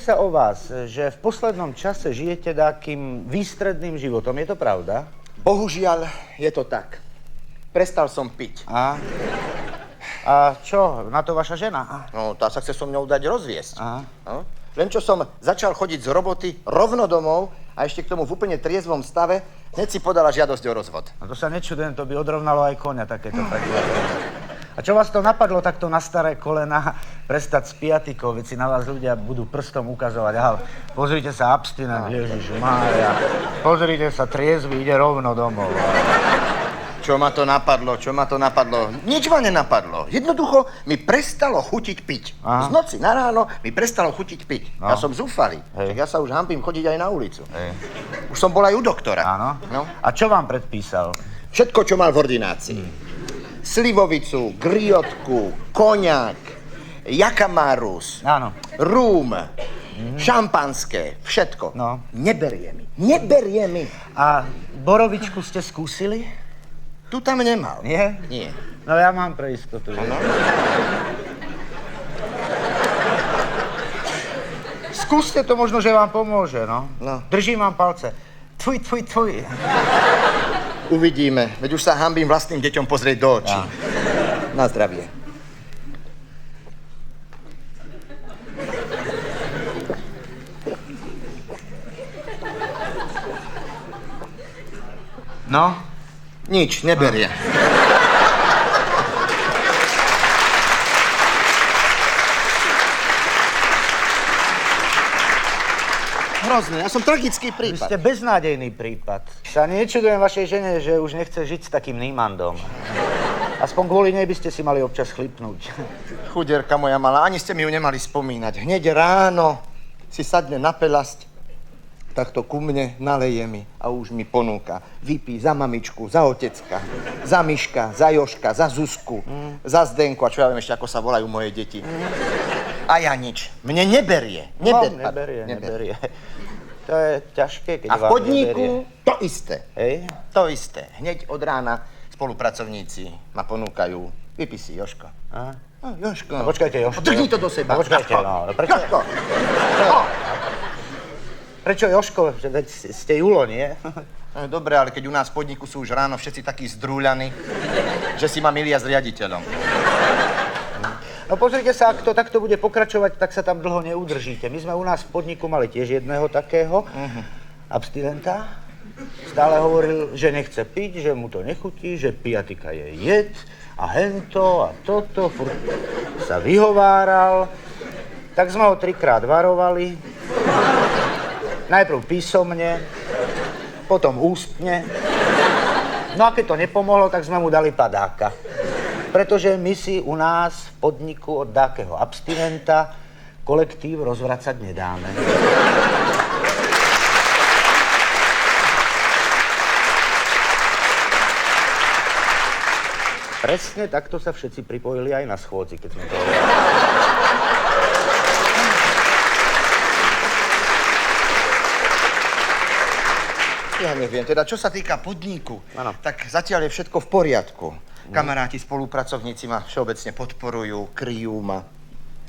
sa o vás, že v poslednom čase žijete takým výstredným životom. Je to pravda? Bohužiaľ, je to tak. Prestal som piť. A čo, na to vaša žena? No, tá sa chce so mnou dať rozviesť. Aha. No? Len čo som začal chodiť z roboty rovno domov a ešte k tomu v úplne triezvom stave, hneď si podala žiadosť o rozvod. No to sa nečudujem, to by odrovnalo aj koňa takéto prekvapenie. A čo vás to napadlo takto na staré kolena prestať s piatikou, veď si na vás ľudia budú prstom ukazovať. Aha, pozrite sa, abstinent, Ježiš Mária. Pozrite sa, triezvy, ide rovno domov. Čo ma to napadlo? Nič ma nenapadlo. Jednoducho mi prestalo chutiť piť. Aha. Z noci na ráno mi prestalo chutiť piť. No. Ja som zúfalý. Hej. Však ja sa už hanbím chodiť aj na ulicu. Hej. Už som bol aj u doktora. Áno. No. A čo vám predpísal? Všetko, čo mal v ordinácii. Slivovicu, griotku, koňak, jakamarus, Áno. rúm, šampanské, všetko. No. Neberie mi. A borovičku ste skúsili? Tu tam nemal. Nie? Nie. No ja mám pre istotu. Ano. Skúste to, možno, že vám pomôže, no. No. Držím vám palce. Tfuj. Uvidíme. Veď už sa hanbím vlastným deťom pozrieť do očí. Ja. Na zdravie. No? Nič, neberie. Hrozné, ja som tragický Vy prípad. ste beznádejný prípad. Sa nečudujem vašej žene, že už nechce žiť s takým Nímandom. Aspoň kvôli nej by ste si mali občas chlipnúť. Chudierka moja malá, ani ste mi ju nemali spomínať. Hneď ráno si sadne na pelasť, takto ku mne naleje mi a už mi ponúka. Vypí za mamičku, za otecka, za Miška, za Joška, za Zuzku, za Zdenku a čo ja viem ešte, ako sa volajú moje deti. A ja nič. Mne neberie. Neberie. To je ťažké, keď A v vám podniku neberie. to isté. Hej? To isté. Hneď od rána spolupracovníci ma ponúkajú. Vypí si, Joško. A? No, Joško. No, počkajte, Joško. Drni to do seba. Počkajte, Joško. no. Prečo? Joško. Prečo Joško? Veď ste Julo, nie? No, dobre, ale keď u nás v podniku sú už ráno všetci takí zdrúľaní, že si ma milia s riaditeľom. No pozrite sa, ak to takto bude pokračovať, tak sa tam dlho neudržíte. My sme u nás v podniku mali tiež jedného takého abstinenta. Stále hovoril, že nechce piť, že mu to nechutí, že piatika je jed a hento a toto. Furt sa vyhováral. Tak sme ho 3-krát varovali. Najprv písomne, potom ústne. No a keď to nepomohlo, tak sme mu dali padáka. Pretože my si u nás v podniku od dákeho abstinenta kolektív rozvracať nedáme. Presne takto sa všetci pripojili aj na schôdzi, keď sme to hovorili. Ja neviem, teda čo sa týka podniku, Áno. tak zatiaľ je všetko v poriadku. Kamaráti, spolupracovníci ma všeobecne podporujú, kryjú ma,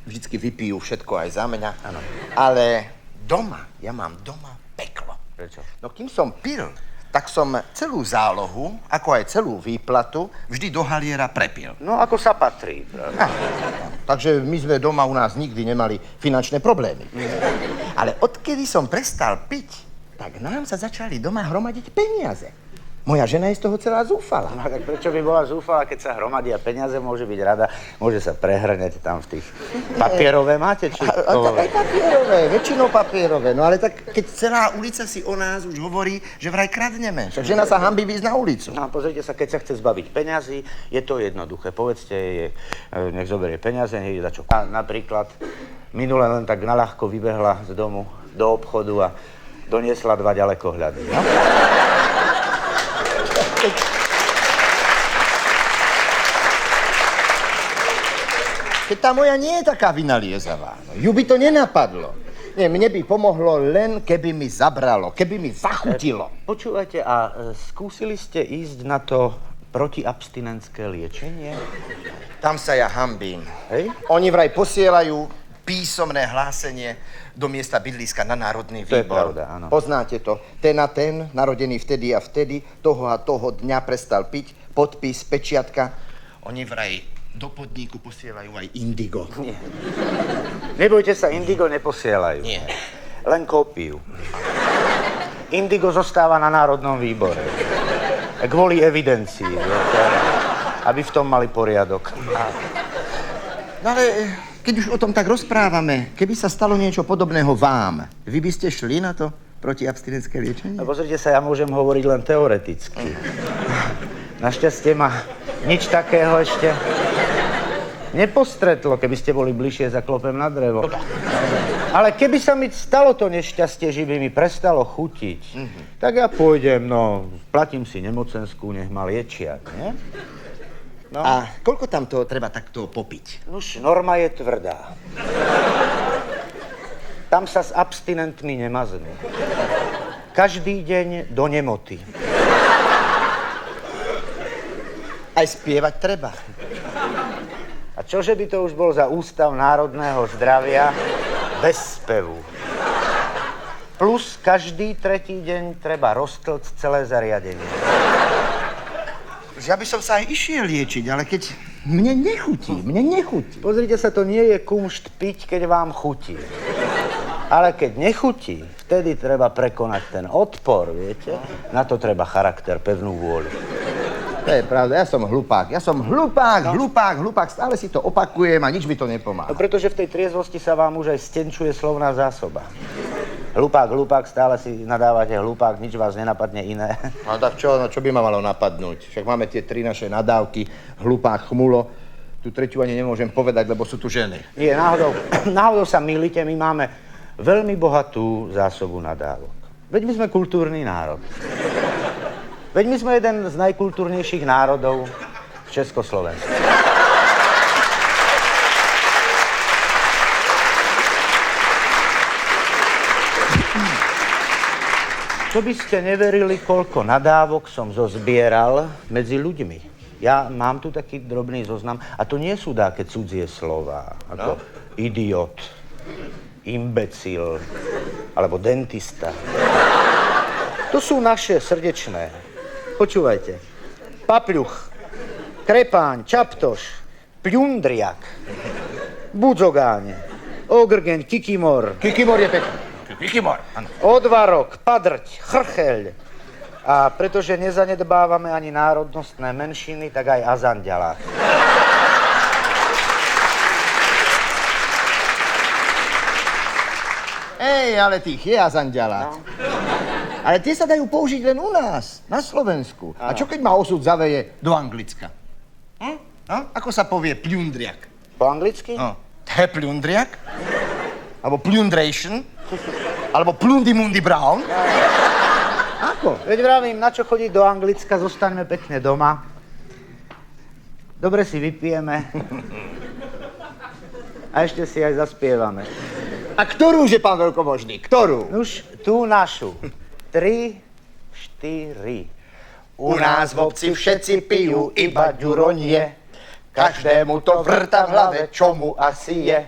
vždycky vypijú všetko aj za mňa. Áno. Ale ja mám doma peklo. Prečo? No kým som pil, tak som celú zálohu, ako aj celú výplatu, vždy do haliera prepil. No, ako sa patrí. Takže my sme doma u nás nikdy nemali finančné problémy. Ale odkedy som prestal piť, tak nám sa začali doma hromadiť peniaze. Moja žena je z toho celá zúfala. No tak prečo by bola zúfala, keď sa hromadia peniaze, môže byť rada, môže sa prehrňať tam v tých papierové máte, či kovové? Aj papierové, väčšinou papierové. No ale tak, keď celá ulica si o nás už hovorí, že vraj kradneme. Však žena sa hanbí ísť na ulicu. No a pozrite sa, keď sa chce zbaviť peňazí, je to jednoduché. Povedzte jej, nech zoberie peniaze, nech ide za čo. Napríklad minule len tak naľahko vybehla z domu do obchodu a doniesla 2 ďalekohľady. No? Keď tá moja nie je taká vynaliezavá, no, ju by to nenapadlo. Nie, mne by pomohlo len, keby mi zabralo, keby mi zachutilo. Počúvajte, a skúsili ste ísť na to protiabstinentské liečenie? Tam sa ja hanbím. Hej? Oni vraj posielajú písomné hlásenie do miesta bydliska na Národný To je výbor. pravda, áno. Poznáte to. Ten a ten, narodený vtedy a vtedy, toho a toho dňa prestal piť, podpis, pečiatka. Oni vraj do podniku posielajú aj indigo. Nie. Nebojte sa, indigo neposielajú. Nie. Len kópiu. Indigo zostáva na Národnom výbore. Kvôli evidencii, viete, aby v tom mali poriadok. No ale keď už o tom tak rozprávame, keby sa stalo niečo podobného vám, vy by ste šli na to protiabstinentské liečenie? No pozrite sa, ja môžem hovoriť len teoreticky. Našťastie ma nič takého ešte nepostretlo, keby ste boli bližšie, zaklopem na drevo. Ale keby sa mi stalo to nešťastie, že by mi prestalo chutiť, tak ja pôjdem, no, platím si nemocenskú, nech ma liečia, nie? No. A koľko tam toho treba takto popiť? Nuž, norma je tvrdá. Tam sa s abstinentmi nemaznú. Každý deň do nemoty. Aj spievať treba. A čože by to už bol za Ústav národného zdravia bez spevu? Plus každý tretí deň treba roztlcť celé zariadenie. Ja by som sa aj išiel liečiť, ale keď mne nechutí. Pozrite sa, to nie je kumšt piť, keď vám chutí. Ale keď nechutí, vtedy treba prekonať ten odpor, viete? Na to treba charakter, pevnú vôľu. To je pravda, ja som hlupák, hlupák, stále si to opakujem a nič mi to nepomáha. No pretože v tej triezvosti sa vám už aj stenčuje slovná zásoba. Hlupák, stále si nadávate hlupák, nič vás nenapadne iné. No tak čo by ma malo napadnúť? Však máme tie 3 naše nadávky, hlupák, chmulo. Tu tretiu ani nemôžem povedať, lebo sú tu ženy. Nie, náhodou sa mýlite, my máme veľmi bohatú zásobu nadávok. Veď my sme kultúrny národ. Veď my sme jeden z najkultúrnejších národov v Československu. Čo by ste neverili, koľko nadávok som zozbieral medzi ľuďmi. Ja mám tu taký drobný zoznam a to nie sú dáke cudzie slová, ako idiot, imbecil alebo dentista. To sú naše srdečné. Počúvajte. Papľuch, krepáň, čaptoš, pľundriak, budzogáň, ogrgen, kikimor. Kikimor je pekný. Kikimor, áno. Odvarok, padrť, chrcheľ. A pretože nezanedbávame ani národnostné menšiny, tak aj azanďalák. Ale tých je azanďalák. No. Ale tie sa dajú použiť len u nás, na Slovensku. A čo keď ma osud zaveje do Anglicka? No? Ako sa povie pľundriak? Po anglicky? No. To je pľundriak? Alebo plundration? Alebo plundimundi brown? Ako? Veď vravím, na čo chodiť do Anglicka, zostaňme pekne doma. Dobre si vypijeme. A ešte si aj zaspievame. A ktorú je, pán veľkomožný? Ktorú? Nuž, tú našu. 3, 4. U nás v obci všetci pijú iba ďuronie. Každému to vrta v hlave, čomu asi je.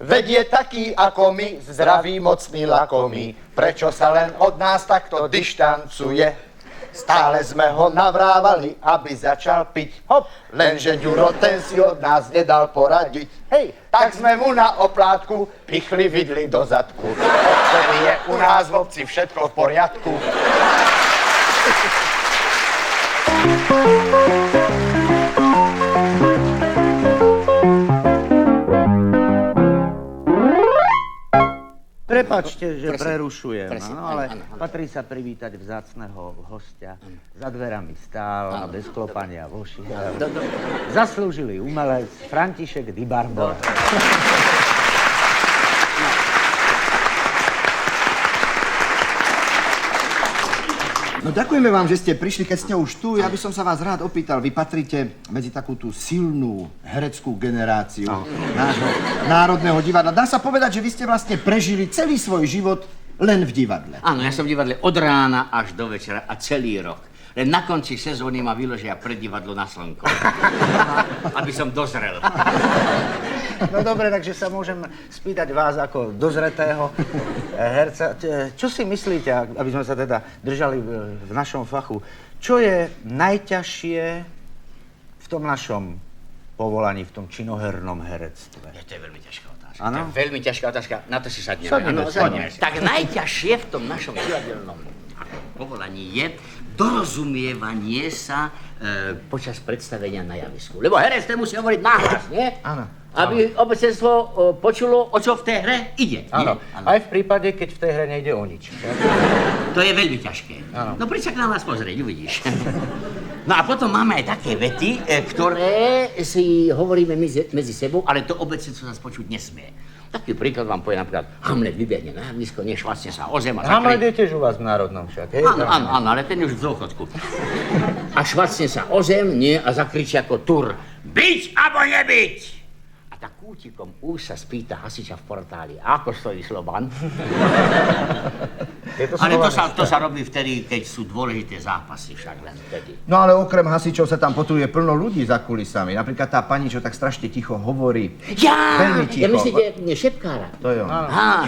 Veď je taký ako my, zdravý, mocný, lakomý. Prečo sa len od nás takto dištancuje? Stále sme ho navrávali, aby začal piť. Hop, lenže Ďuro, ten si od nás nedal poradiť. Hej, tak sme mu na oplátku pichli vidli do zadku. Odtedy je u nás v obci všetko v poriadku. Prepáčte, že prerušujem, no, ale patrí sa privítať vzácneho hostia. Za dverami stál a bez klopania vošiel. Zaslúžilý umelec František Di Barbora. No ďakujeme vám, že ste prišli, keď ste už tu. Ja by som sa vás rád opýtal, vy patríte medzi takú tú silnú hereckú generáciu nášho Národného divadla. Dá sa povedať, že vy ste vlastne prežili celý svoj život len v divadle. Áno, ja som v divadle od rána až do večera a celý rok. Len na konci sezóny ma vyložia pred divadlo na slnko. Aby som dozrel. No dobre, takže sa môžem spýtať vás ako dozretého herca. Čo si myslíte, aby sme sa teda držali v našom fachu, čo je najťažšie v tom našom povolaní, v tom činohernom herectve? To je veľmi ťažká otázka. Áno? To je veľmi ťažká otázka, na to si sadneme. Sadneme, Áno, sadneme. Tak najťažšie v tom našom divadelnom povolaní je dorozumievanie sa počas predstavenia na javisku. Lebo herec ten musí hovoriť nahlas, nie? Áno. Aby obecenstvo počulo, o čo v tej hre ide. Áno, Nie? aj v prípade, keď v tej hre nejde o nič. To je veľmi ťažké. Áno. No príď sa na nás pozrieť, uvidíš. No a potom máme aj také vety, ktoré si hovoríme medzi sebou, ale to obecenstvo nás počuť nesmie. Taký príklad vám povie napríklad Hamlet vybehne na javisko, nešvacne sa o zem a Hamlet je tiež u vás v Národnom však, hej? Áno, ale ten už v dôchodku. A švacne sa o zem, nie, a zakričí ako Tur. Byť alebo nebyť! A tak kútikom už sa spýta hasiča v portáli, ako stojí Sloban? Ale to sa robí vtedy, keď sú dôležité zápasy, však len vtedy. No ale okrem hasičov sa tam potuje plno ľudí za kulisami. Napríklad tá pani, čo tak strašne ticho hovorí. Veľmi ticho. Ja myslíte šepkára? To je on.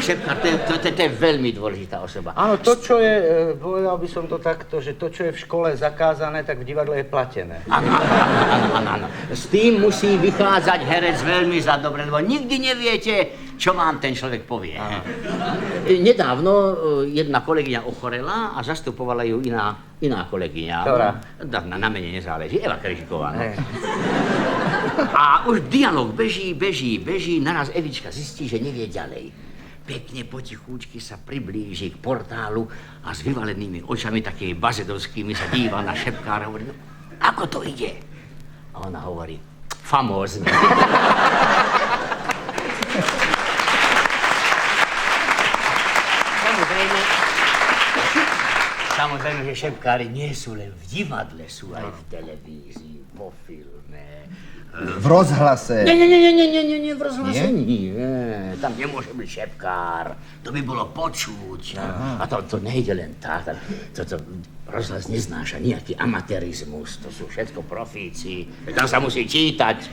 Šepkár, to je veľmi dôležitá osoba. Áno, to, čo je, povedal by som to takto, že to, čo je v škole zakázané, tak v divadle je platené. Áno. S tým musí vychádzať herec veľmi za dobre, lebo nikdy neviete, čo vám ten človek povie. Nedávno jedna kolegyňa ochorela a zastupovala ju iná kolegyňa. Ktorá? Na mene nezáleží, Eva Kržiková. No. A už dialog beží, naraz Evička zistí, že nevie ďalej. Pekne potichúčky sa priblíži k portálu a s vyvalenými očami, takými bazedovskými, sa díva na šepkára a hovorí, no, ako to ide? A ona hovorí, famózne. Samozrejme, že šepkári nie sú len v divadle, sú aj v televízii, vo filme. V rozhlase. Nie, v rozhlase nie. Tam nemôže byť šepkár. To by bolo počuť. A to nejde len tak. Rozhlas neznáša nejaký amatérizmus. To sú všetko profíci. Tam sa musí čítať.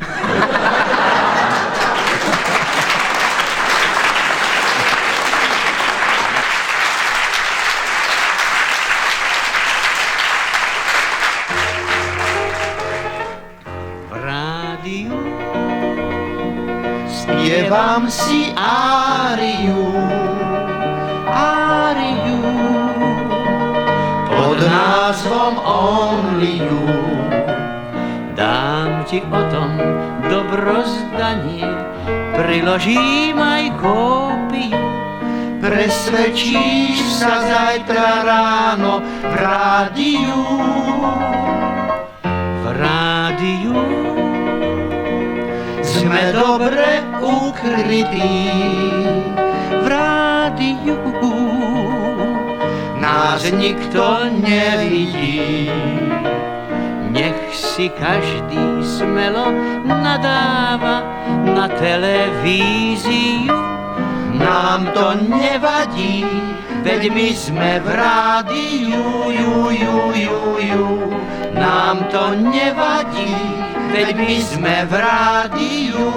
Spievam si áriu pod názvom Only You. Dám ti o tom dobrozdanie, priložím aj kópiu. Presvedčíš sa zajtra ráno v rádiu. V rádiu Sme dobre ukrytí. v rádiu Nás nikto nevidí. nech si každý smelo nadáva na televíziu. Nám to nevadí, veď my sme v rádiu. Nám to nevadí, veď my sme v rádiu.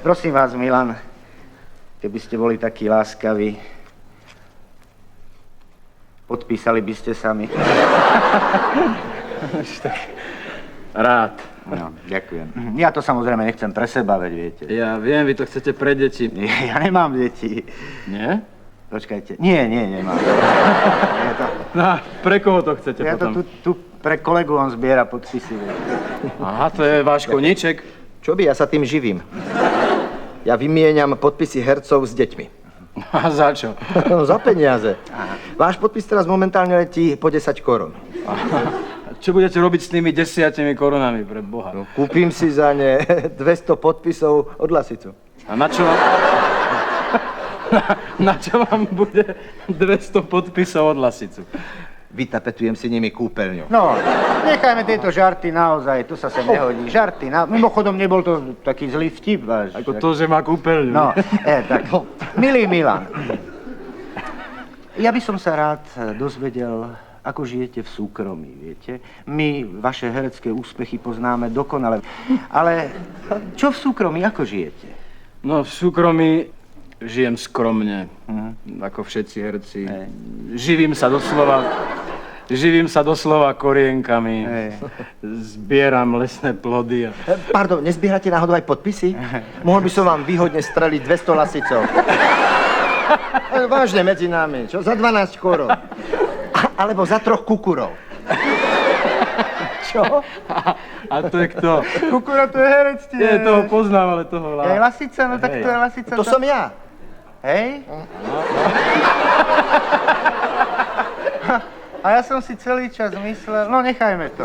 Prosím vás, Milan, keby ste boli takí láskaví, podpísali by ste sami. Rád. No, ďakujem. Ja to samozrejme nechcem pre seba, veď viete. Ja viem, vy to chcete pre deti. Nie, ja nemám deti. Nie? Počkajte. Nie, nemám. No, pre koho to chcete Ja potom? to tu pre kolegu, on zbiera podpisy. Aha, to je váš koníček. Čo by, ja sa tým živím. Ja vymieňam podpisy hercov s deťmi. A za čo? No, za peniaze. Váš podpis teraz momentálne letí po 10 korún. Čo budete robiť s tými 10 korunami, pre Boha? No, kúpim si za ne 200 podpisov od Lasicu. A na čo vám... na čo vám bude 200 podpisov od Lasicu? vytapetujem si nimi kúpeľňu. No, nechajme tieto žarty naozaj, to sa sem nehodí. Žarty, mimochodom nebol to taký zlý vtip váš. Ako to, že má kúpeľňu. No, tak, milý Milan, ja by som sa rád dozvedel, ako žijete v súkromí, viete? My vaše herecké úspechy poznáme dokonale, ale čo v súkromí, ako žijete? No, v súkromí žijem skromne, ako všetci herci. Živím sa doslova korienkami. Zbieram lesné plody. Pardon, nezbierate náhodou aj podpisy? Mohol by som vám výhodne streliť 200 lasicov. Vážne medzi nami, čo? Za 12 korun. Alebo za 3 kukurov. Čo? A to je kto? Kukura, to je herec, Nie, toho poznám, ale toho Je Lasica, no tak to je Lasica. To som ja. Hej? A ja som si celý čas myslel, no nechajme to.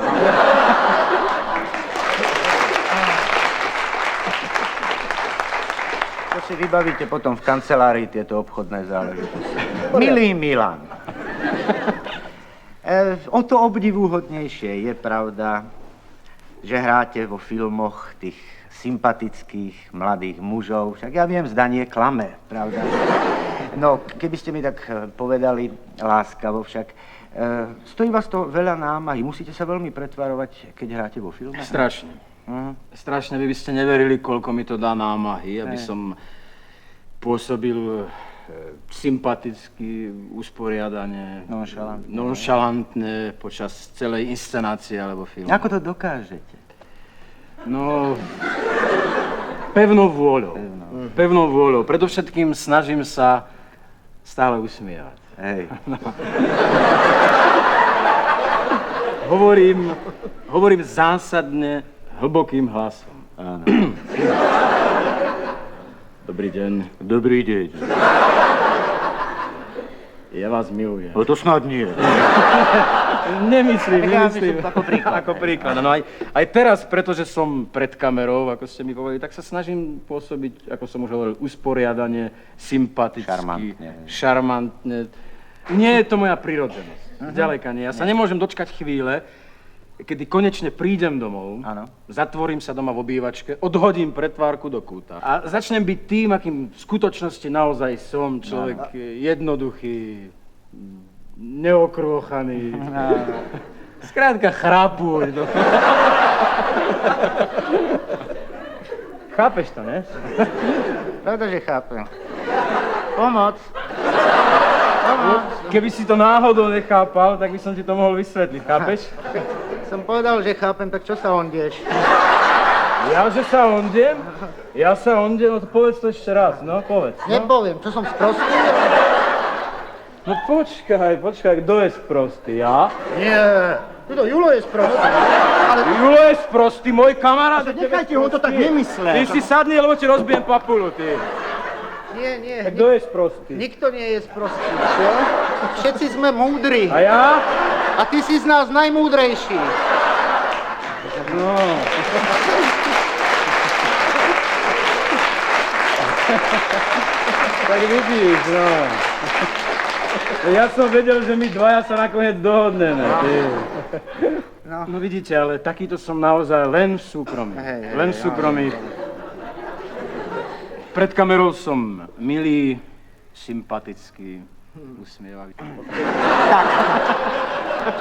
To si vybavíte potom v kancelárii tieto obchodné záležitosti. Milý Milan, o to obdivuhodnejšie je pravda, že hráte vo filmoch tých sympatických mladých mužov. Však ja viem, zdanie klame, pravda? No, keby ste mi tak povedali láskavo však, stojí vás to veľa námahy, musíte sa veľmi pretvarovať, keď hráte vo filme? Strašne. Strašne by ste neverili, koľko mi to dá námahy, aby som pôsobil sympaticky, usporiadane, nonšalantne počas celej inscenácie alebo filmu. Ako to dokážete? No, pevnou vôľou. Pevnou vôľou. Predovšetkým snažím sa stále usmievať. Hej. Hovorím zásadne, hlbokým hlasom. Áno. Dobrý deň. Dobrý deň. Ja vás milujem. No to snad nie. Nemyslím. Ako príklad. Ako príklad. No aj teraz, pretože som pred kamerou, ako ste mi povedali, tak sa snažím pôsobiť, ako som už hovoril, usporiadane, sympaticky, šarmantne. Nie je to moja prirodzenosť. Zďaleka nie. Ja sa nemôžem dočkať chvíle, kedy konečne prídem domov, zatvorím sa doma v obývačke, odhodím pretvárku do kúta a začnem byť tým, akým v skutočnosti naozaj som. Človek jednoduchý, neokrôchaný. Skrátka chrápuj. No. Chápeš to, ne? Pravda, že chápem. Pomoc. Keby si to náhodou nechápal, tak by som ti to mohol vysvetliť, chápeš? Som povedal, že chápem, tak čo sa ondieš? Ja, že sa ondiem? Ja sa ondiem, no to povedz to ešte raz, no povedz. No. Nepoviem, čo som sprostý? No počkaj, kto je sprostý, ja? Nie, tuto Julo je sprostý. Julo je sprostý, môj kamarát. Nechajte ho to tak nemysleť. Ty si sadni, lebo ti rozbijem papulu, ty. Nie. Tak kto je sprostý? Nikto nie je sprostý. Čo? Všetci sme múdri. A ja? A ty si z nás najmúdrejší. No. Tak vidíš, no. Ja som vedel, že my dvaja sa nakoniec dohodneme, ty. No vidíte, ale takýto som naozaj len v súkromí. Len v súkromí. Pred kamerou som milý, sympatický, usmievavý. Tak,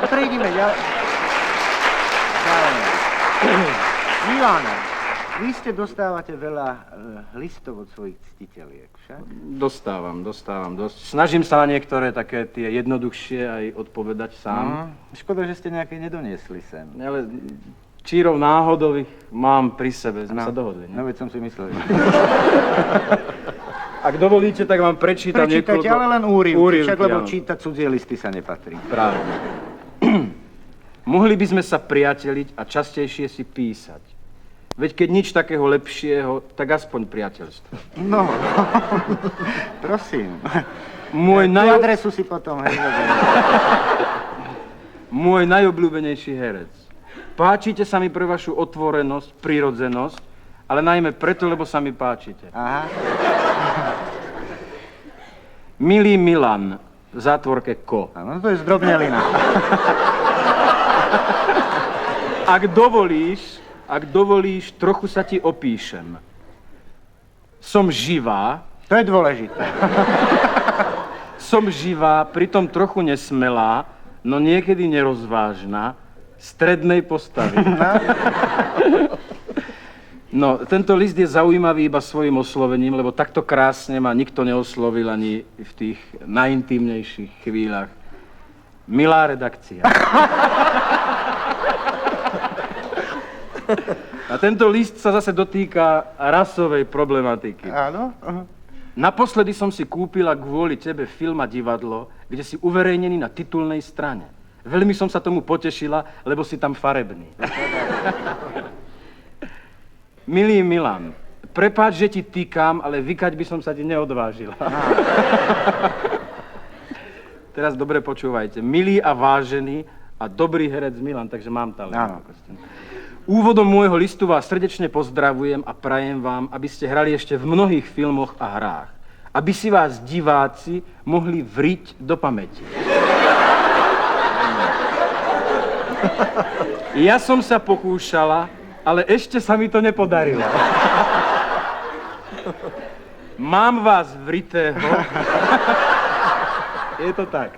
prejdime ďalej. Milan, vy ste dostávate veľa listov od svojich ctiteliek, však? Dostávam dosť. Snažím sa na niektoré také tie jednoduchšie aj odpovedať sám. Škoda, že ste nejaké nedoniesli sem. Ale čírov náhodových mám pri sebe, sme sa dohodli. No veď som si myslel. Ak dovolíte, tak vám prečítam niekoľko... Prečítate, ale len úryvky, však lebo áno. čítať cudzie listy sa nepatrí. Práve. Mohli by sme sa priateliť a častejšie si písať. Veď keď nič takého lepšieho, tak aspoň priateľstvo. No, prosím. Tú adresu si potom, hej. Môj najobľúbenejší herec. Páčite sa mi pre vašu otvorenosť, prirodzenosť, ale najmä preto, lebo sa mi páčite. Aha. Milý Milan, v zátvorke ko. Áno, to je zdrobnelina. Ak dovolíš, trochu sa ti opíšem. Som živá. To je dôležité. Som živá, pritom trochu nesmelá, no niekedy nerozvážna, strednej postavy. No, tento list je zaujímavý iba svojim oslovením, lebo takto krásne ma nikto neoslovil ani v tých najintímnejších chvíľach. Milá redakcia. A tento list sa zase dotýka rasovej problematiky. Áno? Naposledy som si kúpila kvôli tebe film a divadlo, kde si uverejnený na titulnej strane. Veľmi som sa tomu potešila, lebo si tam farebný. Milý Milan, prepáč, že ti týkam, ale vykať by som sa ti neodvážila. Teraz dobre počúvajte. Milý a vážený a dobrý herec Milan, takže mám talent. Áno. Úvodom môjho listu vás srdečne pozdravujem a prajem vám, aby ste hrali ešte v mnohých filmoch a hrách. Aby si vás diváci mohli vriť do pamäti. Ja som sa pokúšala, ale ešte sa mi to nepodarilo. Mám vás vritého. Je to tak.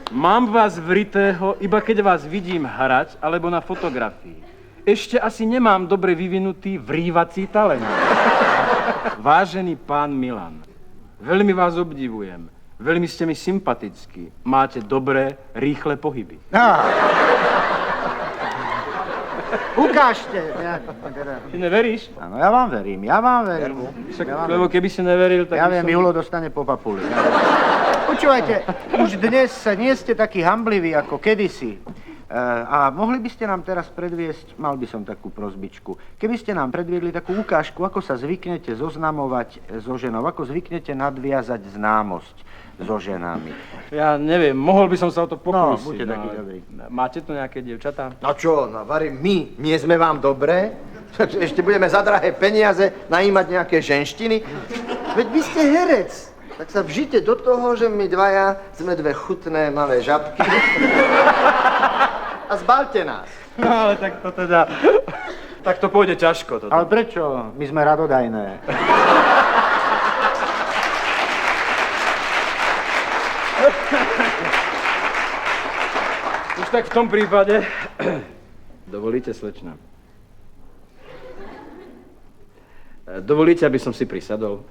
Mám vás vritého, iba keď vás vidím hrať, alebo na fotografii. Ešte asi nemám dobre vyvinutý vrývací talent. Vážený pán Milan, veľmi vás obdivujem. Veľmi ste mi sympatickí. Máte dobré, rýchle pohyby. Ukážte. Ty neveríš? Áno, ja vám verím. Však, lebo keby si neveril, tak Ja by viem, som... Julo dostane po papuli. Počúvajte, už dnes nie ste takí hambliví ako kedysi. A mohli by ste nám teraz predviesť, mal by som takú prosbičku, keby ste nám predviedli takú ukážku, ako sa zvyknete zoznamovať so ženou, ako zvyknete nadviazať známosť so ženami. Ja neviem, mohol by som sa o to pokúsiť. buďte takí dobrí. Máte tu nejaké dievčatá? No čo, no varím, my nie sme vám dobré? Ešte budeme za drahé peniaze najímať nejaké ženštiny? Veď vy ste herec. Tak sa vžite do toho, že my dvaja sme dve chutné malé žabky. A zbalte nás. No ale tak to teda... Tak to pôjde ťažko toto. Ale prečo? My sme radodajné. Už tak v tom prípade... Dovolíte, slečna? Dovolíte, aby som si prisadol?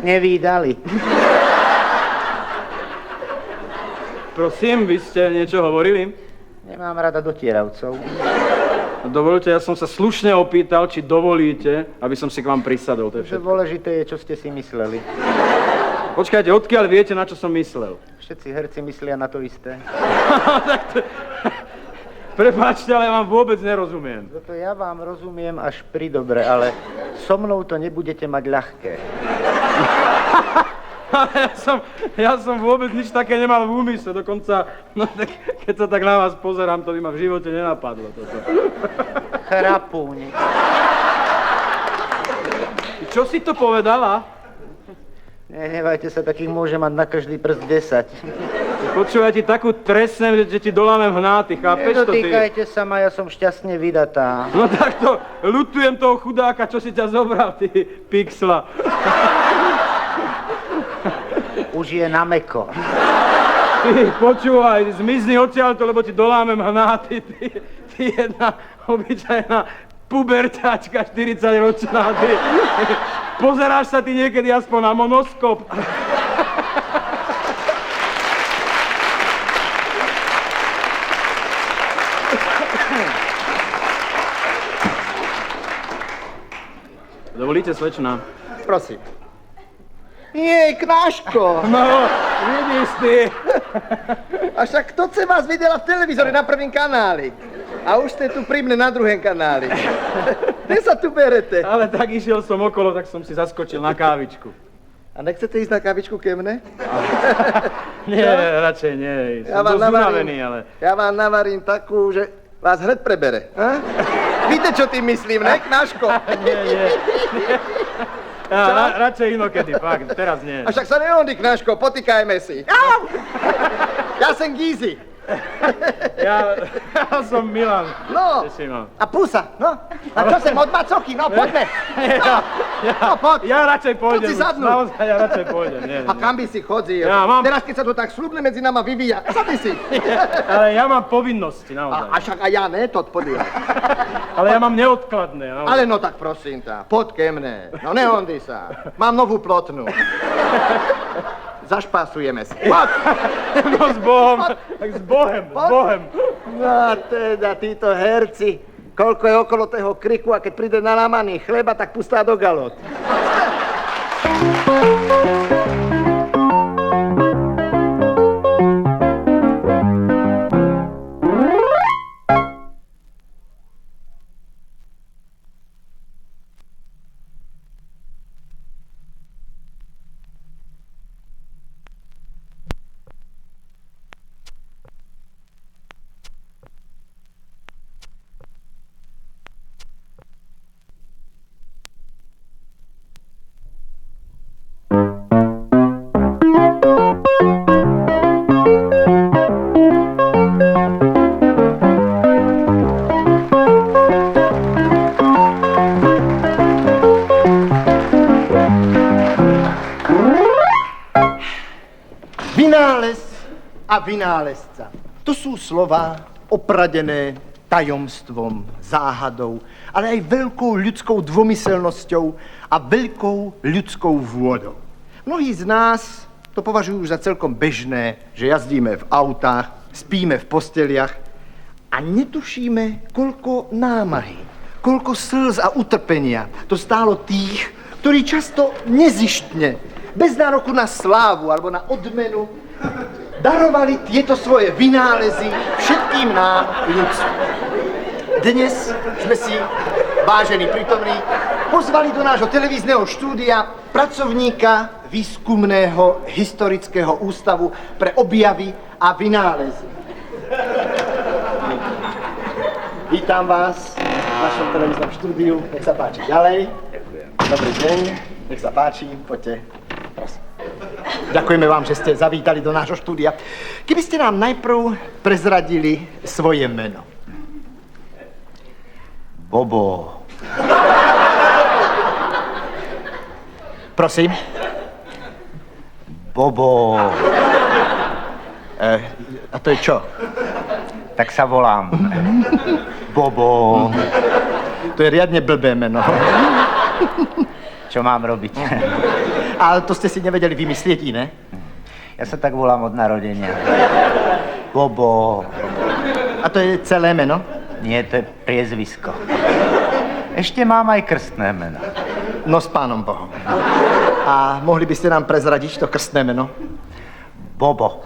Nevídali. Prosím, vy ste niečo hovorili? Nemám rada dotieravcov. Dovolte, ja som sa slušne opýtal, či dovolíte, aby som si k vám prisadol. To je všetko. Dôležité je, čo ste si mysleli. Počkajte, odkiaľ viete, na čo som myslel? Všetci herci myslia na to isté. Prepáčte, ale ja vám vôbec nerozumiem. Toto ja vám rozumiem až pri dobre, ale so mnou to nebudete mať ľahké. Ja som vôbec nič také nemal v úmysle, dokonca, no tak, keď sa tak na vás pozerám, to by ma v živote nenapadlo toto. Chrapúň. Čo si to povedala? Nehnevajte sa, takých môže mať na každý prst 10. Počúvaj, ti takú trestnem, že ti dolámem hnáty, chápeš to ty? Nedotýkajte sa ma, ja som šťastne vydatá. No tak to, ľutujem toho chudáka, čo si ťa zobral, ty pixla. Už je na meko. Ty, počúvaj, zmizni odtiaľto, lebo ti dolámem hnáty, ty jedna obyčajná pubertáčka 40-ročná, ty. Pozeráš sa ty niekedy aspoň na monoskop? Dovolíte, slečna? Prosím. Nie, Knáško. No, vidíš ty. A však kto chce vás videla v televízore na prvým kanáli? A už ste tu pri mne na druhém kanáli. Kde sa tu berete? Ale tak išiel som okolo, tak som si zaskočil na kávičku. A nechcete ísť na kávičku ke mne? Nie, radšej nie. Som dosť unavený, ale... Ja vám navarím takú, že vás hned prebere. Víte, čo tým myslím, ne, Knáško? Nie. Radšej inokedy, fakt, teraz nie. A však sa neondy, Knáško, potýkajme si. Au! Ja som Gízy. Ja som Milan. No, a Pusa, no. A čo sem, od macochy, no, poďme. No, poď. Ja radšej pôjdem. Poď si sadnúť. Naozaj, ja radšej pôjdem. Nie. A kam by si chodil? Ja mám- Teraz, keď sa to tak slubne medzi nama vyvíja, sadni si. Ale ja mám povinnosti, naozaj. A však aj ja ne, to podľa. Ale ja mám neodkladné, naozaj. Ale no tak prosím ťa, poď ke mne. No nehondi sa. Mám novú plotnu. Zašpásujeme si. Poď. No s Bohom, tak s Bohem, s Bohem. No teda, títo herci, koľko je okolo toho kriku a keď príde nalamaný chleba, tak pustá do galot. Vynález a vynálezca. To sú slová opradené tajomstvom, záhadou, ale aj veľkou ľudskou dvomyselnosťou a veľkou ľudskou vôľou. Mnohí z nás to považujú za celkom bežné, že jazdíme v autách, spíme v posteliach a netušíme, koľko námahy, koľko slz a utrpenia to stálo tých, ktorí často nezištne, bez nároku na slávu alebo na odmenu, darovali tieto svoje vynálezy všetkým nám ľudstvu. Dnes sme si, vážení prítomní, pozvali do nášho televízneho štúdia pracovníka Výskumného historického ústavu pre objavy a vynálezy. Vítam vás v našom televíznom štúdiu. Nech sa páči ďalej. Dobrý deň. Nech sa páči. Poďte. Prosím. Ďakujeme vám, že ste zavítali do nášho štúdia. Keby ste nám najprv prezradili svoje meno. Bobo. Prosím. Bobo. A to je čo? Tak sa volám. Bobo. To je riadne blbé meno. Čo mám robiť? Ale to ste si nevedeli vymyslieť iné? Ja sa tak volám od narodenia. Bobo. A to je celé meno? Nie, to je priezvisko. Ešte mám aj krstné meno. No s pánom Bohom. A mohli by ste nám prezradiť to krstné meno? Bobo.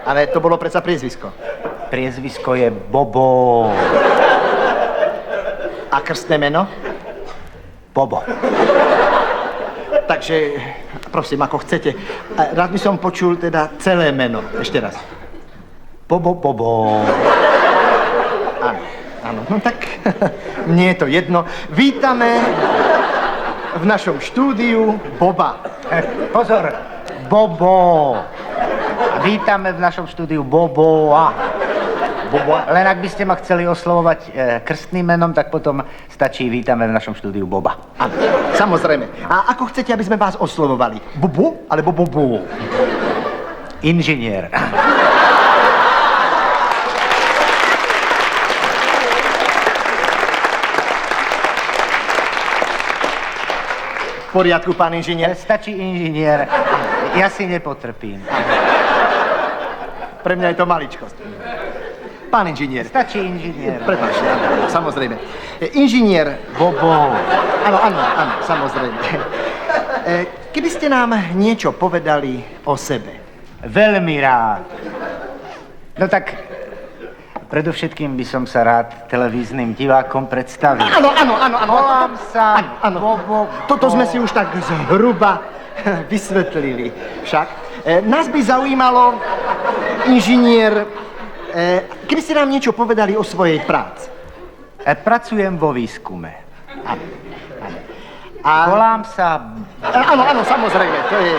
Ale to bolo predsa priezvisko. Priezvisko je Bobo. A krstné meno? Bobo. Takže, prosím, ako chcete. Rád by som počul teda celé meno. Ešte raz. Bobo, Bobo. Áno, áno. No tak, mne je to jedno. Vítame v našom štúdiu Boba. Pozor, Bobo. Vítame v našom štúdiu Boboa. Len ak by ste ma chceli oslovovať krstným menom, tak potom stačí vítame v našom štúdiu Boba. Áno, samozrejme. A ako chcete, aby sme vás oslovovali? Bobo alebo Bobo? Inžinier. V poriadku, pán inžinier? Stačí inžinier. Ja si nepotrpím. Pre mňa je to maličkosť. Pán inžinier. Stačí inžinier. Prepáčte, áno, samozrejme. Inžinier Bobo. Áno, samozrejme. Keby ste nám niečo povedali o sebe. Veľmi rád. No tak, predovšetkým by som sa rád televíznym divákom predstavil. Áno. Volám sa Áno. Bobo. Toto sme si už tak zhruba vysvetlili. Však nás by zaujímalo, inžinier, keby ste nám niečo povedali o svojej práci. Pracujem vo výskume. Áno. Volám sa... Áno, samozrejme, to je...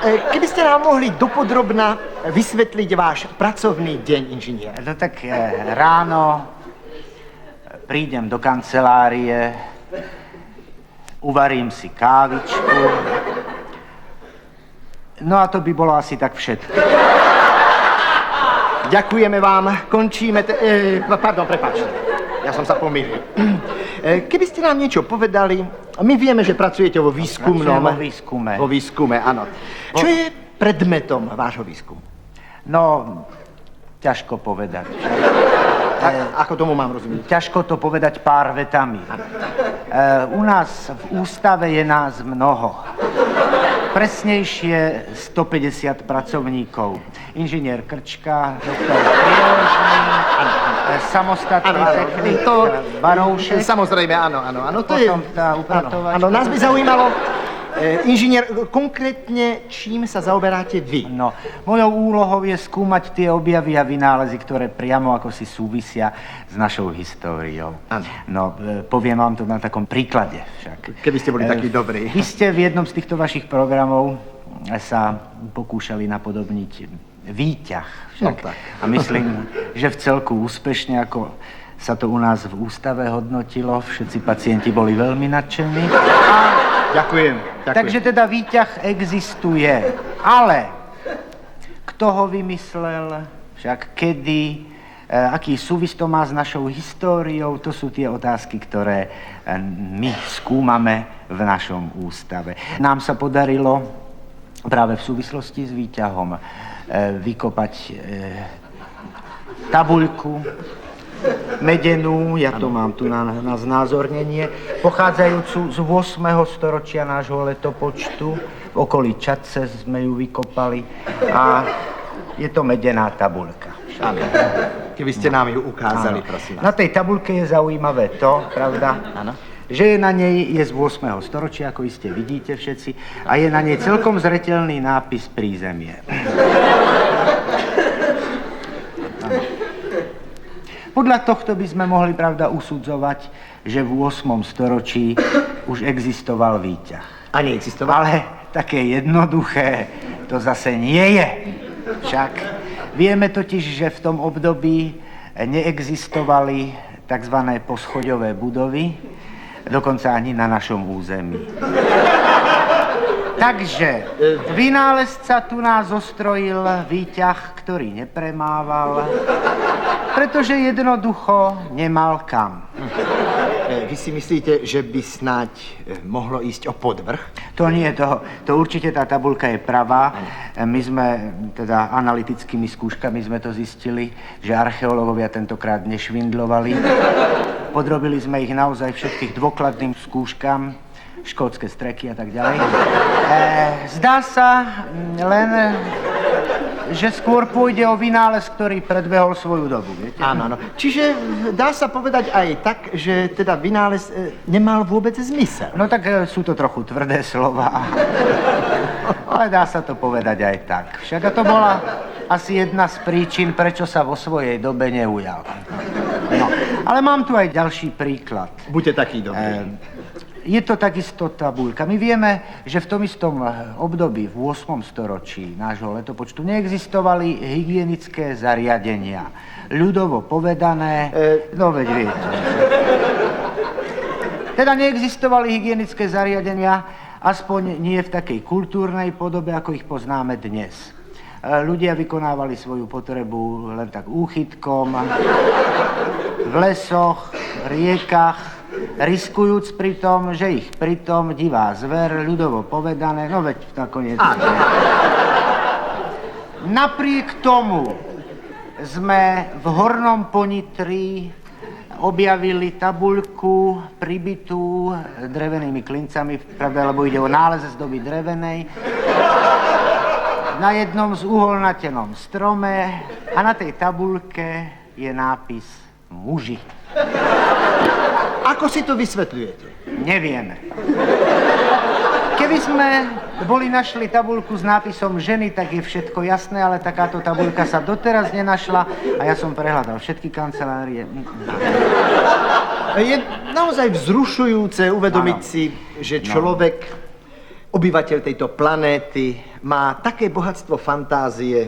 Keby ste nám mohli dopodrobna vysvetliť váš pracovný deň, inžinier. No tak ráno prídem do kancelárie, uvarím si kávičku, no a to by bolo asi tak všetko. Ďakujeme vám, končíme... Pardon, prepáčte, ja som sa pomýlil. Keby ste nám niečo povedali, my vieme, že pracujete vo výskumnom... Vo výskume. Vo výskume, áno. Čo je predmetom vášho výskumu? No, ťažko povedať. Ako tomu mám rozumieť? Ťažko to povedať pár vetami. U nás v ústave je nás mnoho. Presnejšie 150 pracovníkov. Inžinier Krčka, doktor Prieložný, samostatný technik Baroušek. Samozrejme, áno. To Potom tá upratovačka. Áno, nás by zaujímalo, inžinier, konkrétne čím sa zaoberáte vy? No, mojou úlohou je skúmať tie objavy a vynálezy, ktoré priamo ako si súvisia s našou históriou. Áno. No, poviem vám to na takom príklade však. Keby ste boli takí dobrí. Vy ste v jednom z týchto vašich programov sa pokúšali napodobniť výťah však. No tak. A myslím, že v celku úspešne, ako sa to u nás v ústave hodnotilo, všetci pacienti boli veľmi nadšení. Ďakujem. Takže teda výťah existuje, ale kto ho vymyslel, však kedy, aký súvis to má s našou históriou, to sú tie otázky, ktoré my skúmame v našom ústave. Nám sa podarilo práve v súvislosti s výťahom vykopať tabuľku medenú, ja to mám tu na znázornenie, pochádzajúcu z 8. storočia nášho letopočtu. V okolí Čadce sme ju vykopali a je to medená tabuľka. Keby ste nám ju ukázali, prosím vás. Na tej tabuľke je zaujímavé to, pravda? Áno. Že je na nej, je z 8. storočia, ako iste vidíte všetci, a je na nej celkom zreteľný nápis Prízemie. Podľa tohto by sme mohli, pravda, usudzovať, že v 8. storočí už existoval výťah. A neexistoval? Ale také jednoduché to zase nie je. Však vieme totiž, že v tom období neexistovali tzv. Poschoďové budovy, dokonca ani na našom území. Takže vynálezca tu nás zostrojil výťah, ktorý nepremával, pretože jednoducho nemal kam. Vy si myslíte, že by snáď mohlo ísť o podvrh? To nie, to určite tá tabuľka je pravá. My sme, teda analytickými skúškami sme to zistili, že archeológovia tentokrát nešvindlovali. Podrobili sme ich naozaj všetkých dôkladným skúškam, škótske streky a tak ďalej. Zdá sa len, že skôr pôjde o vynález, ktorý predbehol svoju dobu, viete? Áno. Čiže dá sa povedať aj tak, že teda vynález nemal vôbec zmysel. No tak sú to trochu tvrdé slova, ale dá sa to povedať aj tak. Však to bola asi jedna z príčin, prečo sa vo svojej dobe neujal. No, ale mám tu aj ďalší príklad. Buďte taký dobrý. Je to takisto tabuľka. My vieme, že v tom istom období, v 8. storočí nášho letopočtu, neexistovali hygienické zariadenia. Ľudovo povedané, no veď viete. Teda neexistovali hygienické zariadenia, aspoň nie v takej kultúrnej podobe, ako ich poznáme dnes. Ľudia vykonávali svoju potrebu len tak úchytkom, v lesoch, riekach, riskujúc pritom, že ich pritom divá zver, ľudovo povedané, no veď nakoniec... Napriek tomu sme v Hornom Ponitri objavili tabuľku pribitú drevenými klincami, pravda, lebo ide o nález z doby drevenej, na jednom z uholnatenom strome a na tej tabuľke je nápis muži. Ako si to vysvetľujete? Nevieme. Keby sme našli tabuľku s nápisom ženy, tak je všetko jasné, ale takáto tabuľka sa doteraz nenašla a ja som prehľadal všetky kancelárie. Je naozaj vzrušujúce uvedomiť si, že človek, obyvateľ tejto planéty, má také bohatstvo fantázie,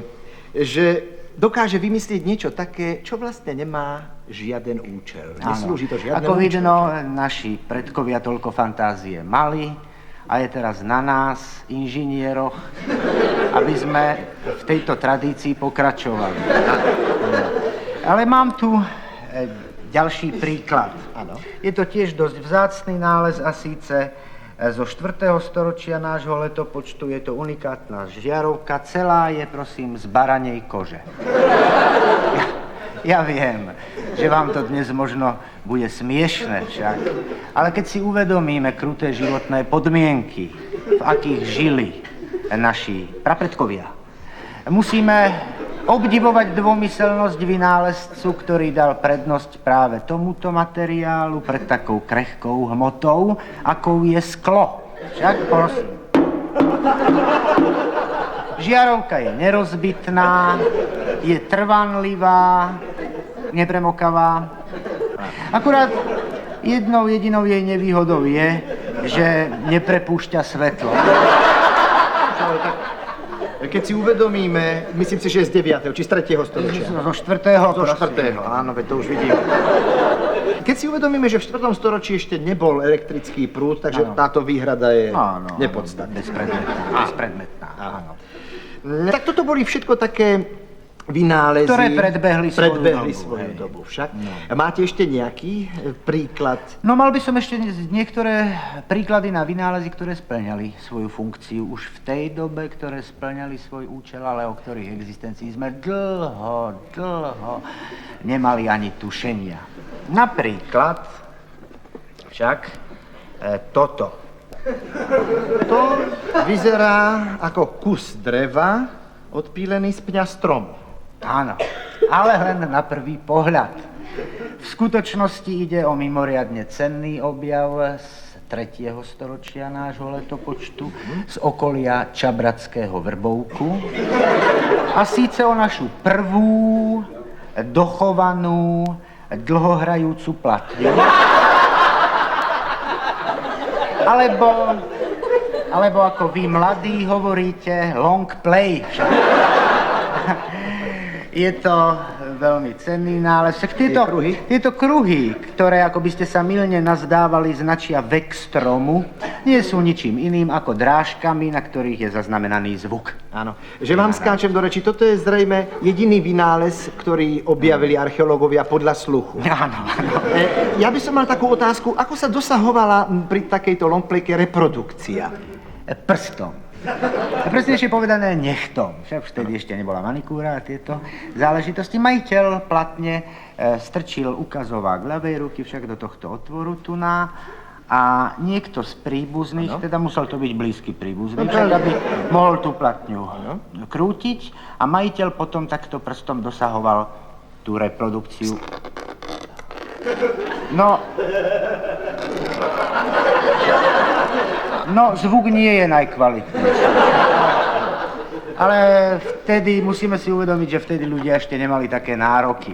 že dokáže vymyslieť niečo také, čo vlastne nemá žiaden účel. Neslúži to žiadnemu Ako účelu. vidno, naši predkovia toľko fantázie mali a je teraz na nás, inžinieroch, aby sme v tejto tradícii pokračovali. Ale mám tu ďalší príklad. Áno. Je to tiež dosť vzácny nález a síce zo 4. storočia nášho letopočtu. Je to unikátna žiarovka. Celá je, prosím, z baranej kože. Ja viem, že vám to dnes možno bude smiešné však, ale keď si uvedomíme kruté životné podmienky, v akých žili naši prapredkovia, musíme obdivovať dvomyselnosť vynálezcu, ktorý dal prednosť práve tomuto materiálu pred takou krehkou hmotou, akou je sklo. Však prosím. Žiarovka je nerozbitná, je trvanlivá, nepremokavá. Akurát jednou jedinou jej nevýhodou je, že neprepúšťa svetlo. Keď si uvedomíme, myslím si, že je z 9. či z 3. storočia. Zo 4. Zo 4. Áno, veď to už vidím. Keď si uvedomíme, že v 4. storočí ešte nebol elektrický prúd, takže táto výhrada je nepodstatná. Bezpredmetná. Áno. Tak toto boli všetko také vynálezy, Ktoré predbehli svoju dobu. Však. Máte ešte nejaký príklad? No mal by som ešte niektoré príklady na vynálezy, ktoré splňali svoju funkciu už v tej dobe, ktoré splňali svoj účel, ale o ktorých existencii sme dlho nemali ani tušenia. Napríklad však toto. To vyzerá ako kus dreva odpílený z pňa stromu. Áno, ale len na prvý pohľad. V skutočnosti ide o mimoriadne cenný objav z 3. storočia nášho letopočtu, z okolia Čabratského Vrbovku. A síce o našu prvú dochovanú dlhohrajúcu platňu. Alebo ako vy mladí hovoríte, long play. Je to veľmi cenný nález. Tieto kruhy, ktoré, ako by ste sa mylne nazdávali, značia vek stromu, nie sú ničím iným ako drážkami, na ktorých je zaznamenaný zvuk. Áno. Že vám skáčem do reči, toto je zrejme jediný vynález, ktorý objavili archeológovia podľa sluchu. Áno. Ja by som mal takú otázku, ako sa dosahovala pri takejto longplayke reprodukcia? Prstom. Presnejšie povedané nechtom. Však vtedy ešte nebola manikúra a tieto záležitosti. Majiteľ platne strčil ukazovák ľavej ruky však do tohto otvoru tuná a niekto z príbuzných, teda musel to byť blízky príbuzný, však aby mohol tú platňu krútiť a majiteľ potom takto prstom dosahoval tú reprodukciu. No, zvuk nie je najkvalitnejší. Ale vtedy musíme si uvedomiť, že vtedy ľudia ešte nemali také nároky.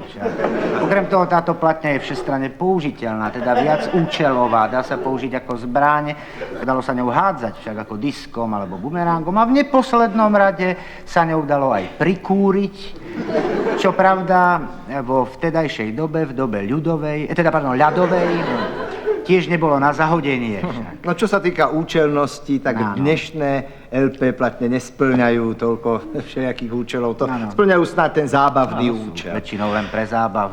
Okrem toho, táto platňa je všestranne použiteľná, teda viac účelová. Dá sa použiť ako zbraň, dalo sa ňou hádzať však ako diskom alebo bumerangom a v neposlednom rade sa ňou dalo aj prikúriť, čo pravda vo vtedajšej dobe, v dobe ľadovej, tiež nebolo na zahodenie. No čo sa týka účelnosti, tak dnešné LP platne nesplňajú toľko všelijakých účelov. To splňajú snad ten zábavný účel. Väčšinou len pre zábav.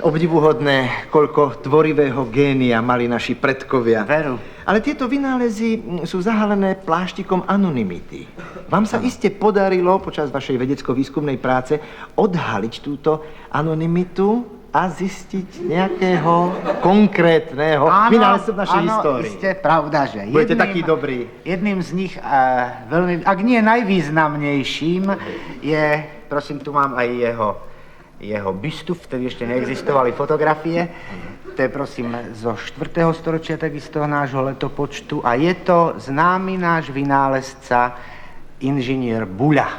Obdivuhodné, koľko tvorivého génia mali naši predkovia. Veru. Ale tieto vynálezy sú zahalené pláštikom anonymity. Vám sa iste podarilo počas vašej vedecko-výskumnej práce odhaliť túto anonymitu a zistiť nejakého konkrétneho vynálezcu v našej histórii. Áno, isté, pravda, že budete taký dobrý. Jedným z nich, veľmi, ak nie najvýznamnejším, je, prosím, tu mám aj jeho bystu, vtedy ešte neexistovali fotografie. To je, prosím, zo 4. storočia takisto nášho letopočtu a je to známy náš vynálezca, inžinier Buľa.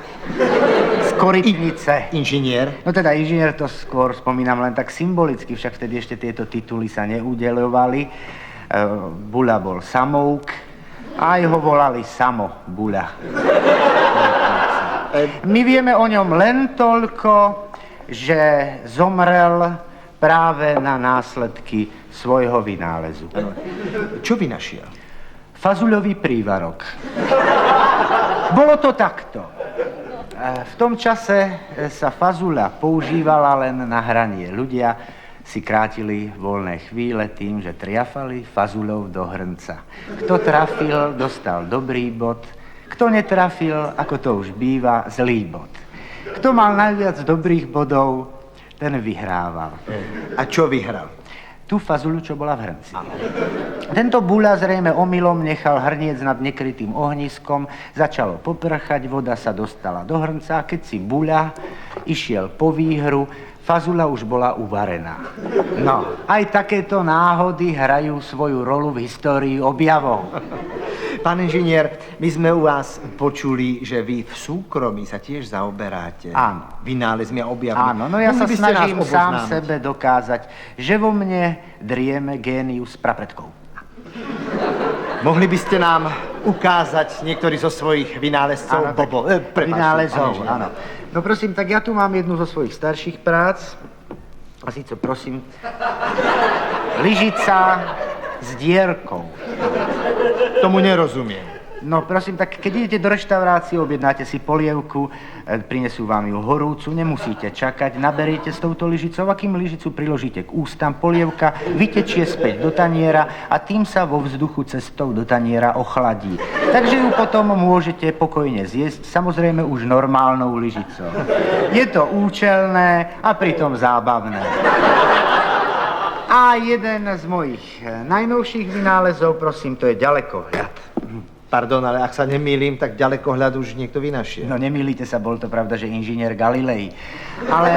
korytnice. Inžinier. No teda inžinier to skôr spomínam len tak symbolicky, však vtedy ešte tieto tituly sa neudeľovali. Buľa bol samouk, a aj ho volali Samo Buľa. My vieme o ňom len toľko, že zomrel práve na následky svojho vynálezu. Čo vynašiel? Fazuľový prívarok. Bolo to takto. V tom čase sa fazuľa používala len na hranie. Ľudia si krátili voľné chvíle tým, že triafali fazuľou do hrnca. Kto trafil, dostal dobrý bod. Kto netrafil, ako to už býva, zlý bod. Kto mal najviac dobrých bodov, ten vyhrával. A čo vyhral? Tú fazuľu, čo bola v hrnci. Tento Buľa zrejme omylom nechal hrniec nad nekrytým ohniskom, začalo poprchať, voda sa dostala do hrnca a keď si Buľa išiel po výhru, fazuľa už bola uvarená. No, aj takéto náhody hrajú svoju rolu v histórii objavov. Pán inžinier, my sme u vás počuli, že vy v súkromí sa tiež zaoberáte. Áno. Vynálezmi a objavmi. Áno, no ja Mohli sa by ste nás snažím sám oboznámiť? sebe dokázať, že vo mne drieme génius prapredkov. Mohli by ste nám ukázať niektorý zo svojich vynálezcov? Vynálezov, áno. No prosím, tak ja tu mám jednu zo svojich starších prác. A síce prosím, lyžica s dierkou. Tomu nerozumiem. No prosím, tak keď idete do reštaurácie, objednáte si polievku, prinesú vám ju horúcu, nemusíte čakať, naberiete s touto lyžicou a kým lyžicu priložíte k ústam, polievka vytečie späť do taniera a tým sa vo vzduchu cestou do taniera ochladí. Takže ju potom môžete pokojne zjesť, samozrejme už normálnou lyžicou. Je to účelné a pritom zábavné. A jeden z mojich najnovších vynálezov, prosím, to je ďalekohľad. Pardon, ale ak sa nemýlim, tak ďalekohľad už niekto vynašiel. No nemýlite sa, bol to pravda, že inžinier Galilei. Ale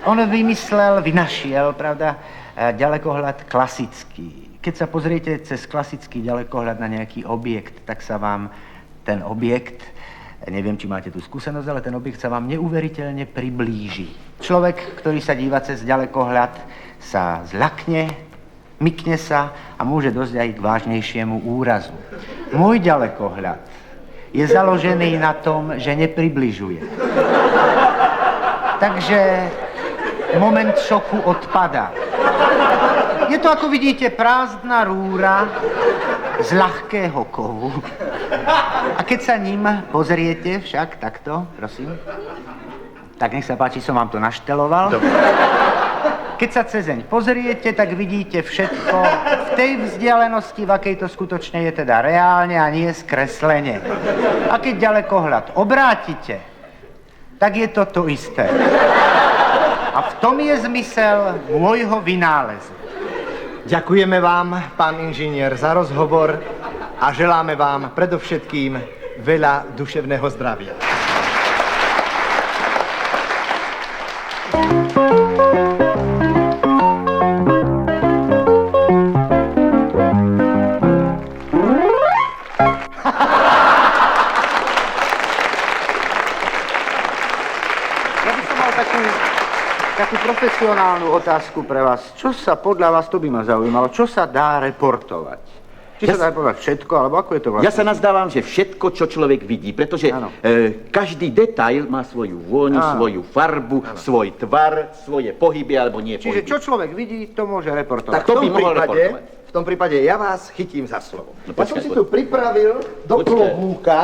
on vynašiel, pravda, ďalekohľad klasický. Keď sa pozriete cez klasický ďalekohľad na nejaký objekt, tak sa vám ten objekt, neviem, či máte tú skúsenosť, ale ten objekt sa vám neuveriteľne priblíži. Človek, ktorý sa díva cez ďalekohľad, sa zľakne, mykne sa a môže dosť aj k vážnejšiemu úrazu. Môj ďalekohľad je založený na tom, že nepribližuje. Takže moment šoku odpadá. Je to, ako vidíte, prázdna rúra z ľahkého kovu. A keď sa ním pozriete však takto, prosím, tak nech sa páči, som vám to našteloval. Dobre. Keď sa cezeň pozriete, tak vidíte všetko v tej vzdialenosti, v akej to skutočne je teda reálne a nie skreslene. A keď ďalekohľad obrátite, tak je to to isté. A v tom je zmysel môjho vynálezu. Ďakujeme vám, pán inžinier, za rozhovor a želáme vám predovšetkým veľa duševného zdravia. Takú profesionálnu otázku pre vás. Čo sa podľa vás, to by ma zaujímalo, čo sa dá reportovať? Či sa dá reportovať všetko, alebo ako je to vlastne? Ja sa nazdávam, že všetko, čo človek vidí, pretože každý detail má svoju vôňu, svoju farbu, svoj tvar, svoje pohyby alebo nie Čiže pohyby. čo človek vidí, to môže reportovať. Tak To by mohol reportovať. v tom prípade ja vás chytím za slovo. No, Ja som počkaj, si tu pripravil do Počkaj. klobúka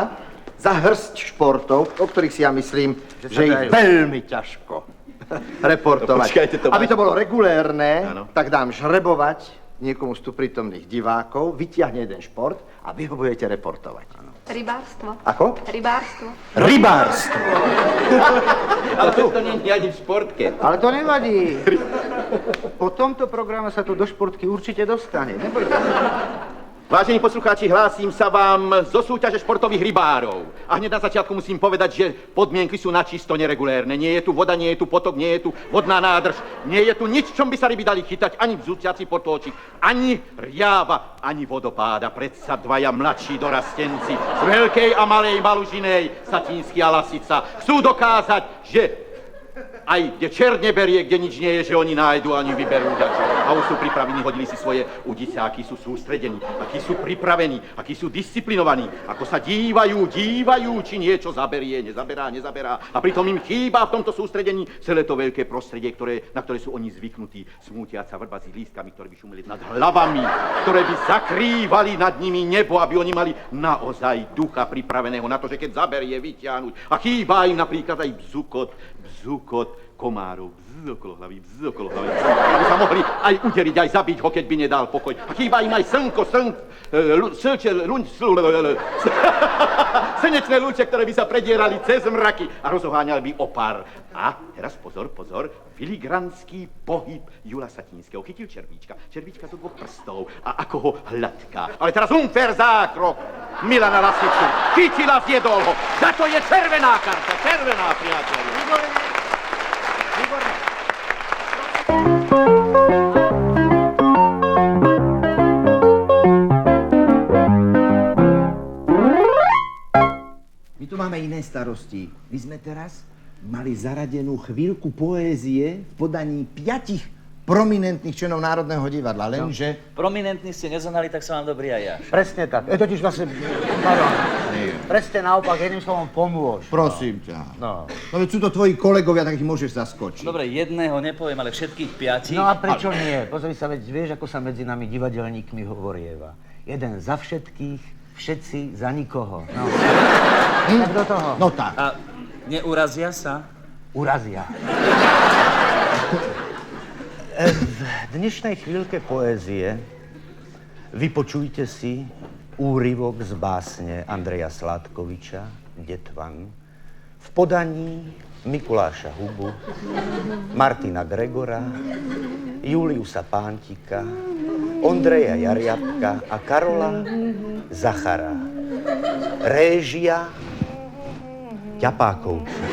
za hrst športov, o ktorých si ja myslím, že ich dajú. veľmi ťažko reportovať. No, počkajte, to Aby máš- to bolo regulérne, Áno. tak dám žrebovať niekomu z tu prítomných divákov, vyťahne jeden šport a vy ho budete reportovať. Rybárstvo. Ako? Rybárstvo. Rybárstvo. Ale to nie je ani v športke. Ale to nevadí. Po tomto programe sa to do športky určite dostane. Nebojte. Vážení poslucháči, hlásim sa vám zo súťaže športových rybárov. A hneď na začiatku musím povedať, že podmienky sú načisto neregulérne. Nie je tu voda, nie je tu potok, nie je tu vodná nádrž, nie je tu nič, čom by sa ryby dali chytať, ani vzúciaci potóčik, ani riava, ani vodopáda. Predsa dvaja mladší dorastenci z Veľkej a Malej Malužinej, Satínsky a Lasica, chcú dokázať, že aj kde černe berie, kde nič nie je, že oni nájdu ani vyberú dačo. A už sú pripravení, hodili si svoje udice, akí sú sústredení, akí sú pripravení, akí sú disciplinovaní, ako sa dívajú, či niečo zaberie, nezaberá. A pritom im chýba v tomto sústredení celé to veľké prostredie, na ktoré sú oni zvyknutí, smútiaca vrba s lístkami, ktoré by šumeli nad hlavami, ktoré by zakrývali nad nimi nebo, aby oni mali naozaj ducha pripraveného na to, že keď zaberie, vyťahnuť. A chýba im napríklad aj bzukot komárov, okolo hlavy, aby sa mohli aj uderiť, aj zabiť ho, keď by nedal pokoj. A chýba im aj slnečné lúče, ktoré by sa predierali cez mraky a rozoháňali by opár. A teraz pozor, filigranský pohyb Jula Satinského. Chytil červíčka zo 2 prstov a ako ho hladká. Ale teraz unfair zákrok Milana Lasicu. Chytila, zjedol ho. Za to je červená karta, priateľi. My tu máme iné starosti. My sme teraz mali zaradenú chvíľku poézie v podaní 5 prominentných členov Národného divadla, lenže... Prominentní ste nezohnali, tak som vám dobrý aj ja. Presne tak. Totiž vlastne... Presne naopak, jedným slovom pomôž. Prosím ťa. No. No veď sú to tvoji kolegovia, tak ich môžeš zaskočiť. Dobre, jedného nepoviem, ale všetkých 5. No a prečo nie? Pozri sa, veď vieš, ako sa medzi nami divadelníkmi hovorieva. Jeden za všetkých, všetci za nikoho. No. Tak do toho. No tak. A neurazia sa? Urazia. V dnešnej chvíľke poézie vypočujte si úryvok z básne Andreja Sládkoviča, Detvan, v podaní Mikuláša Hubu, Martina Gregora, Juliusa Pántika, Ondreja Jariabka a Karola Zachara. Réžia Ťapákovci.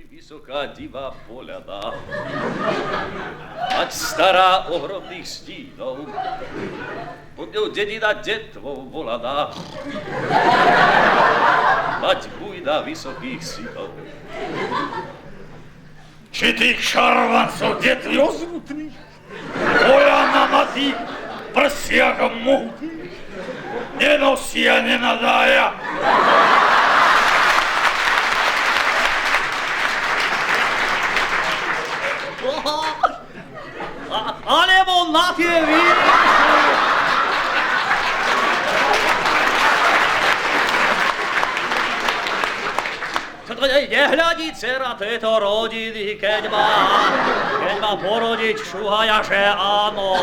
Vysoká divá poľada, ať stará ohromných stínov, pod ňou dedina detvou voladá, mať bujná vysokých synov. Či tých šarvancov detvy rozmutných, boja namatých, prsiach mohutných, nenosia, nenadája. Alebo na tie nehľadí dcera tejto rodiny, keď má porodiť šuhaja, že áno.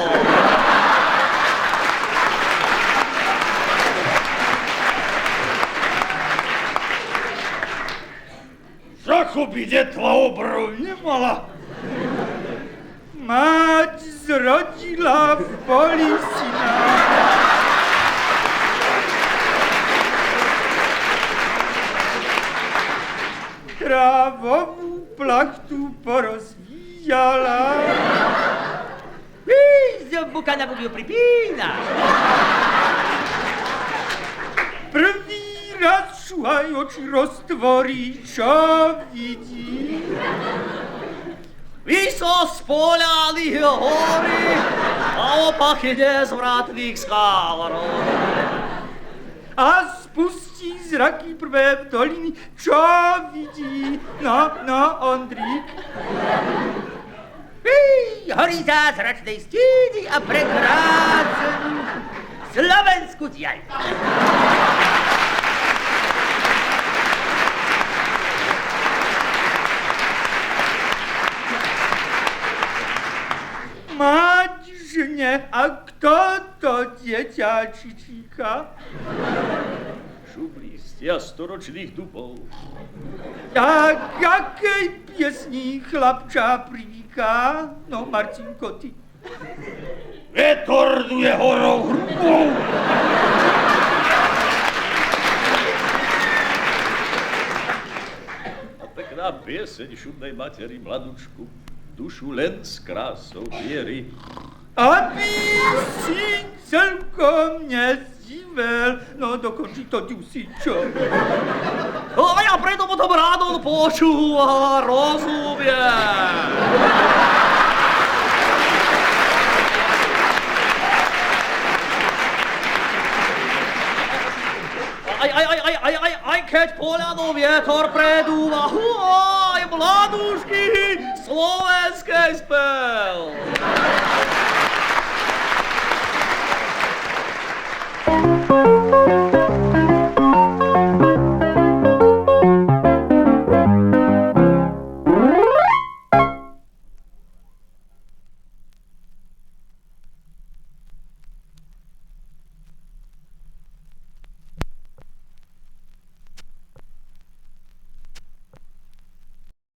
Ako by detva obrov nemala. Mať zrodila v poli syna. Trávovú plachtu porozvíjala. Buka na bugiu pripína. Prvý raz šuhaj oči roztvorí, čo vidí. Vyso z poľaných hory a opachy nezvratných skál. A spustí zraky prvé v doliny, čo vidí. No, Ondrík. Horí zázračnej stíny a prekrácenú slovenskú diaľ. Mať žne, a kto to dieťa čičíka? šublístia storočných dubov. A jakej piesni chlapča privíká? No, Marcinko, ty. Vetor duje horou hrubou. A pekná pieseň šudnej materi mladučku, dušu len s krásou viery. A ty si celkom nezdivel. No, dokončí to, Ďusičo. A ja preto potom ráno počúva, rozumiem. Aj keď poľadom vietor predúva, aj mladúšky slovenskej spev.